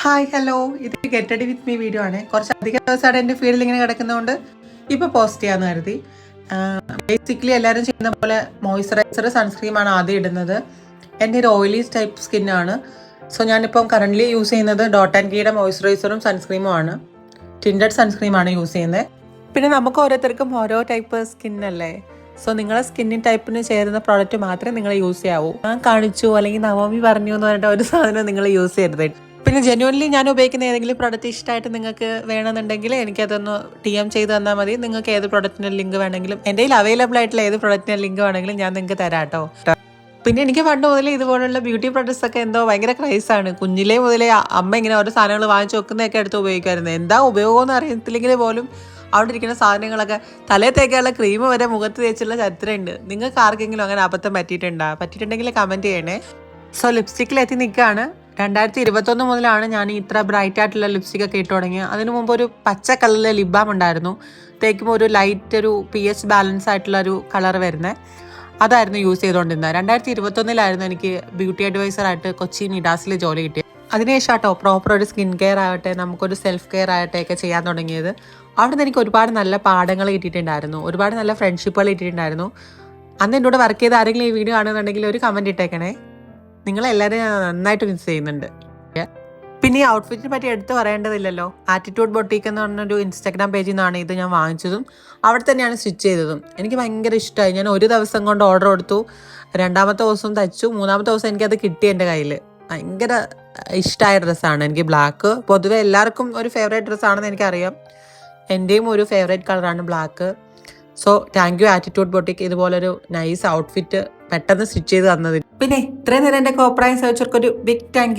Hi hello, ഇത് get ready with me video ആണ്. കുറച്ചധികം ദിവസമായിട്ട് എൻ്റെ ഫീൽഡിൽ ഇങ്ങനെ കിടക്കുന്നതുകൊണ്ട് ഇപ്പോൾ പോസ്റ്റ് ചെയ്യാമെന്ന് കരുതി. ബേസിക്കലി എല്ലാവരും ചെയ്യുന്ന പോലെ മോയ്സ്ചറൈസർ സൺസ്ക്രീമാണ് ആദ്യം ഇടുന്നത്. എൻ്റെ ഒരു ഓയിലി ടൈപ്പ് സ്കിന്നാണ്. സോ ഞാനിപ്പം കറൻ്റ്ലി യൂസ് ചെയ്യുന്നത് ഡോട്ട് ആൻഡ് കീയുടെ മോയ്സ്ചറൈസറും സൺസ്ക്രീമും ആണ്. ടിൻഡഡ് സൺസ്ക്രീമാണ് യൂസ് ചെയ്യുന്നത്. പിന്നെ നമുക്ക് ഓരോരുത്തർക്കും ഓരോ ടൈപ്പ് സ്കിന്നല്ലേ. സോ നിങ്ങളുടെ സ്കിന്നിൻ ടൈപ്പിന് ചേരുന്ന പ്രോഡക്റ്റ് മാത്രമേ നിങ്ങൾ യൂസ് ചെയ്യാവൂ. ഞാൻ കാണിച്ചു അല്ലെങ്കിൽ നവമി പറഞ്ഞു എന്ന് പറഞ്ഞിട്ട് ഒരു സാധനം നിങ്ങൾ യൂസ് ചെയ്യരുത്. പിന്നെ ജെന്യുവൻലി ഞാൻ ഉപയോഗിക്കുന്ന ഏതെങ്കിലും പ്രൊഡക്റ്റ് ഇഷ്ടമായിട്ട് നിങ്ങൾക്ക് വേണമെന്നുണ്ടെങ്കിൽ എനിക്കതൊന്ന് DM ചെയ്ത് തന്നാൽ മതി. നിങ്ങൾക്ക് ഏത് പ്രൊഡക്റ്റിൻ്റെ ലിങ്ക് വേണമെങ്കിലും എൻ്റെ കയ്യിൽ അവൈലബിൾ ആയിട്ടുള്ള ഏത് പ്രൊഡക്റ്റിൻ്റെ ലിങ്ക് വേണമെങ്കിലും ഞാൻ നിങ്ങൾക്ക് തരാം കേട്ടോ. പിന്നെ എനിക്ക് പണ്ട് മുതലേ ഇതുപോലുള്ള ബ്യൂട്ടി പ്രൊഡക്ട്സ് ഒക്കെ എന്തോ ഭയങ്കര ക്രൈസാണ്. കുഞ്ഞിലേ മുതലേ അമ്മ ഇങ്ങനെ ഓരോ സാധനങ്ങൾ വാങ്ങിച്ച് വെക്കുന്നതൊക്കെ എടുത്ത് ഉപയോഗിക്കുമായിരുന്നു. എന്താ ഉപയോഗമെന്ന് അറിയത്തില്ലെങ്കിൽ പോലും അവിടെ ഇരിക്കുന്ന സാധനങ്ങളൊക്കെ തലയിൽ തേക്കാനുള്ള ക്രീം വരെ മുഖത്ത് തേച്ചുള്ള ചരിത്രമുണ്ട്. നിങ്ങൾക്ക് ആർക്കെങ്കിലും അങ്ങനെ അബദ്ധം പറ്റിയിട്ടുണ്ടെങ്കിൽ കമൻറ്റ് ചെയ്യണേ. സോ ലിപ്സ്റ്റിക്കിലെത്തി നിൽക്കുകയാണ്. 2021 മുതലാണ് ഞാൻ ഇത്ര ബ്രൈറ്റ് ആയിട്ടുള്ള ലിപ്സ്റ്റിക് ഒക്കെ ഇട്ട് തുടങ്ങിയത്. അതിനു മുമ്പ് ഒരു പച്ച കളറിലെ ലിപ് ബാം ഉണ്ടായിരുന്നു. തേക്കുമ്പോൾ ഒരു ലൈറ്റ് ഒരു pH ബാലൻസ് ആയിട്ടുള്ള ഒരു കളർ വരുന്നത്, അതായിരുന്നു യൂസ് ചെയ്തുകൊണ്ടിരുന്നത്. 2021 എനിക്ക് ബ്യൂട്ടി അഡ്വൈസറായിട്ട് കൊച്ചി നിഡാസിൽ ജോലി കിട്ടിയത്. അതിനുശേഷം കേട്ടോ പ്രോപ്പർ ഒരു സ്കിൻ കെയർ ആവട്ടെ, നമുക്കൊരു സെൽഫ് കെയർ ആവട്ടെ ഒക്കെ ചെയ്യാൻ തുടങ്ങിയത്. അവിടെ നിന്ന് എനിക്ക് ഒരുപാട് നല്ല പാഠങ്ങൾ കിട്ടിയിട്ടുണ്ടായിരുന്നു, ഒരുപാട് നല്ല ഫ്രണ്ട്ഷിപ്പുകൾ കിട്ടിയിട്ടുണ്ടായിരുന്നു. അന്ന് എന്നോട് വർക്ക് ചെയ്ത ആരെങ്കിലും ഈ വീഡിയോ കാണുന്നുണ്ടെങ്കിൽ ഒരു കമൻറ്റ് ഇട്ടേക്കണേ. നിങ്ങളെല്ലാവരും ഞാൻ നന്നായിട്ട് മിസ് ചെയ്യുന്നുണ്ട്. പിന്നെ ഈ ഔട്ട്ഫിറ്റിനെ പറ്റി എടുത്ത് പറയേണ്ടതില്ലല്ലോ. ആറ്റിറ്റ്യൂഡ് ബൊട്ടീക്ക് എന്ന് പറഞ്ഞൊരു ഇൻസ്റ്റാഗ്രാം പേജിൽ നിന്നാണ് ഇത് ഞാൻ വാങ്ങിച്ചതും അവിടെ തന്നെയാണ് സ്റ്റിച്ച് ചെയ്തതും. എനിക്ക് ഭയങ്കര ഇഷ്ടമായി. ഞാൻ ഒരു ദിവസം കൊണ്ട് ഓർഡർ കൊടുത്തു, 2ാമത്തെ ദിവസം തയ്ച്ചു, 3ാമത്തെ ദിവസം എനിക്കത് കിട്ടി എൻ്റെ കയ്യിൽ. ഭയങ്കര ഇഷ്ടമായ ഡ്രസ്സാണ് എനിക്ക്. ബ്ലാക്ക് പൊതുവെ എല്ലാവർക്കും ഒരു ഫേവറേറ്റ് ഡ്രസ്സാണെന്ന് എനിക്കറിയാം. എൻ്റെയും ഒരു ഫേവറേറ്റ് കളറാണ് black. So thank you attitude boutique ഇതുപോലൊരു നൈസ് ഔട്ട്ഫിറ്റ് പെട്ടെന്ന് സ്റ്റിച്ച് ചെയ്ത് തന്നതിന്. പിന്നെ ഇത്രയും നേരം എൻ്റെ കോപ്രായം സേർച്ചർക്ക് ഒരു ബിഗ് താങ്ക് യു.